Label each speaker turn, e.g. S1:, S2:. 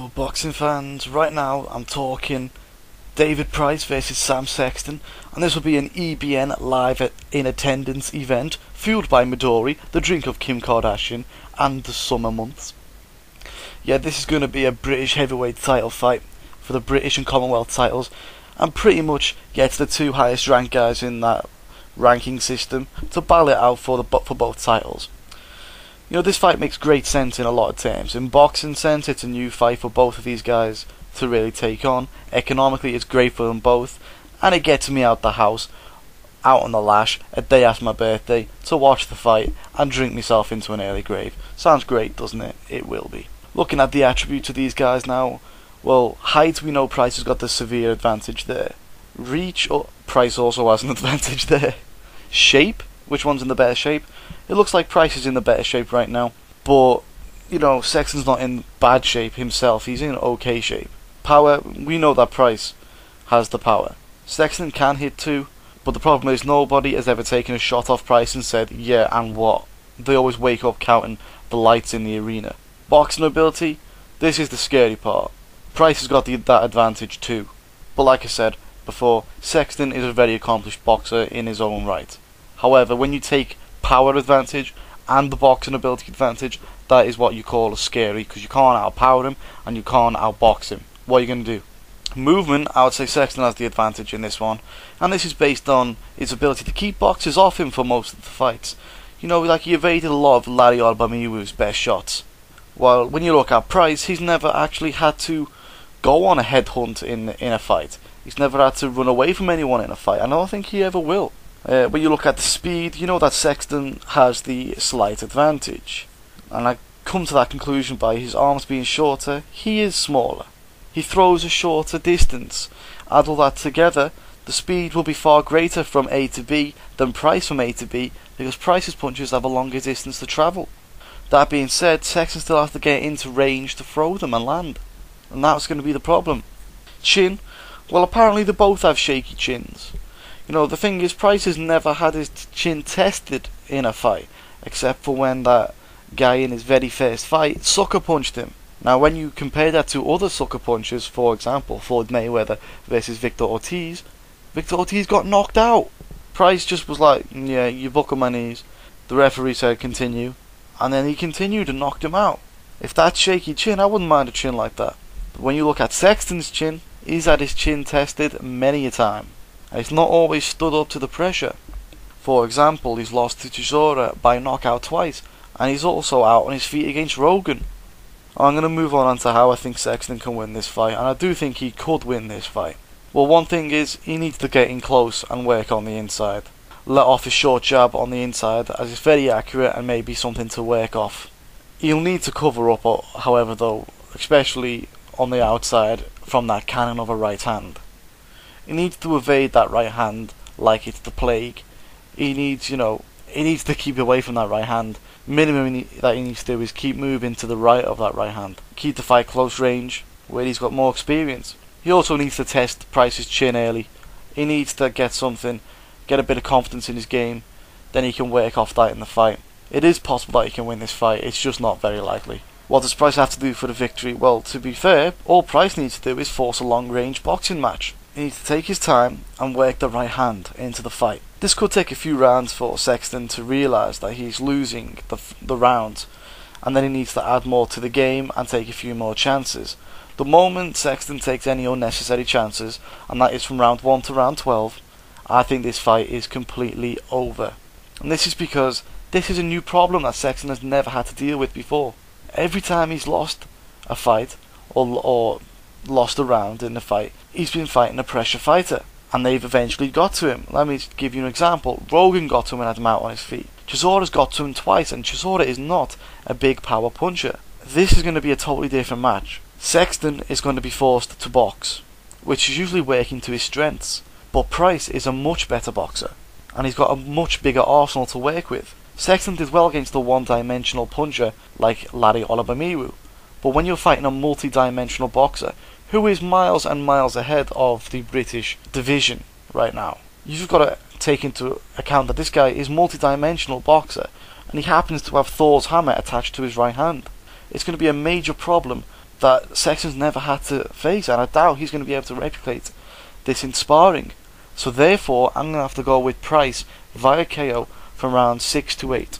S1: Hello boxing fans, right now I'm talking David Price versus Sam Sexton, and this will be an EBN live in attendance event fueled by Midori, the drink of Kim Kardashian, and the summer months. Yeah, this is going to be a British heavyweight title fight for the British and Commonwealth titles, and pretty much gets the two highest ranked guys in that ranking system to battle it out for both titles. You know, this fight makes great sense in a lot of terms. In boxing sense, it's a new fight for both of these guys to really take on. Economically, it's great for them both, and it gets me out the house, out on the lash, a day after my birthday, to watch the fight and drink myself into an early grave. Sounds great, doesn't it? It will be. Looking at the attributes of these guys now, well, height, we know Price has got the severe advantage there. Reach, Price also has an advantage there. Shape, which one's in the better shape? It looks like Price is in the better shape right now, but, you know, Sexton's not in bad shape himself, he's in okay shape. Power, we know that Price has the power. Sexton can hit too, but the problem is nobody has ever taken a shot off Price and said, yeah, and what? They always wake up counting the lights in the arena. Boxing ability, this is the scary part. Price has got that advantage too, but like I said before, Sexton is a very accomplished boxer in his own right. However, when you take power advantage and the boxing ability advantage, that is what you call a scary, because you can't outpower him and you can't outbox him. What are you going to do? Movement, I would say Sexton has the advantage in this one, and this is based on his ability to keep boxers off him for most of the fights. You know, like he evaded a lot of Larry Olbamiwu's best shots. While when you look at Price, he's never actually had to go on a headhunt in a fight. He's never had to run away from anyone in a fight, and I don't think he ever will. When you look at the speed, you know that Sexton has the slight advantage. And I come to that conclusion by his arms being shorter. He is smaller. He throws a shorter distance. Add all that together, the speed will be far greater from A to B than Price from A to B, because Price's punches have a longer distance to travel. That being said, Sexton still has to get into range to throw them and land. And that's going to be the problem. Chin, well, apparently they both have shaky chins. You know, the thing is, Price has never had his chin tested in a fight, except for when that guy in his very first fight sucker punched him. Now, when you compare that to other sucker punches, for example, Floyd Mayweather versus Victor Ortiz got knocked out. Price just was like, yeah, you buckle my knees. The referee said continue, and then he continued and knocked him out. If that's shaky chin, I wouldn't mind a chin like that. But when you look at Sexton's chin, he's had his chin tested many a time. And it's not always stood up to the pressure. For example, he's lost to Chisora by knockout twice, and he's also out on his feet against Rogan. I'm going to move on to how I think Sexton can win this fight, and I do think he could win this fight. Well, one thing is, he needs to get in close and work on the inside. Let off his short jab on the inside, as it's very accurate and maybe something to work off. He'll need to cover up, however, though, especially on the outside from that cannon of a right hand. He needs to evade that right hand like it's the plague. He needs to keep away from that right hand. Minimum that he needs to do is keep moving to the right of that right hand. Keep the fight close range, where he's got more experience. He also needs to test Price's chin early. He needs to get a bit of confidence in his game, then he can work off that in the fight. It is possible that he can win this fight, it's just not very likely. What does Price have to do for the victory? Well, to be fair, all Price needs to do is force a long-range boxing match. He needs to take his time and work the right hand into the fight. This could take a few rounds for Sexton to realise that he's losing the round, and then he needs to add more to the game and take a few more chances. The moment Sexton takes any unnecessary chances, and that is from round 1 to round 12, I think this fight is completely over. And this is because this is a new problem that Sexton has never had to deal with before. Every time he's lost a fight, or lost a round in the fight, he's been fighting a pressure fighter, and they've eventually got to him. Let me give you an example. Rogan got to him and had him out on his feet. Chisora's got to him twice, and Chisora is not a big power puncher. This is going to be a totally different match. Sexton is going to be forced to box, which is usually working to his strengths, but Price is a much better boxer, and he's got a much bigger arsenal to work with. Sexton did well against the one-dimensional puncher like Larry Olbamiwu, but when you're fighting a multi-dimensional boxer who is miles and miles ahead of the British division right now, you've got to take into account that this guy is multi-dimensional boxer, and he happens to have Thor's hammer attached to his right hand. It's going to be a major problem that Sexton's never had to face, and I doubt he's going to be able to replicate this in sparring. So therefore, I'm going to have to go with Price via KO from round 6 to 8.